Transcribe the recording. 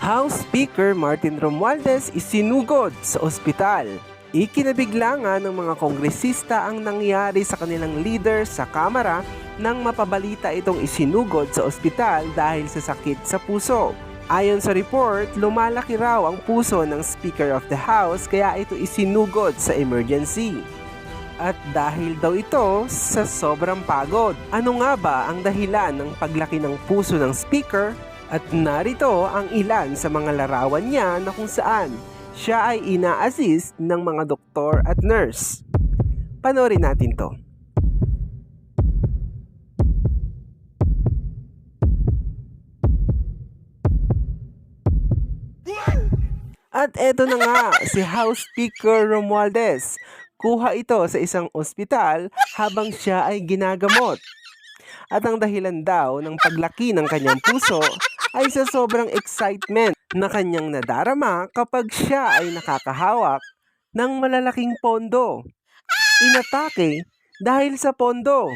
House Speaker Martin Romualdez isinugod sa ospital. Ikinabigla nga ng mga kongresista ang nangyari sa kanilang leader sa Kamara nang mapabalita itong isinugod sa ospital dahil sa sakit sa puso. Ayon sa report, lumalaki raw ang puso ng Speaker of the House kaya ito isinugod sa emergency. At dahil daw ito sa sobrang pagod. Ano nga ba ang dahilan ng paglaki ng puso ng Speaker? At narito ang ilan sa mga larawan niya na kung saan siya ay ina-assist ng mga doktor at nurse. Panoorin natin to. At eto na nga, si House Speaker Romualdez. Kuha ito sa isang ospital habang siya ay ginagamot. At ang dahilan daw ng paglaki ng kanyang puso ay sa sobrang excitement na kanyang nadarama kapag siya ay nakakahawak ng malalaking pondo. Inatake dahil sa pondo.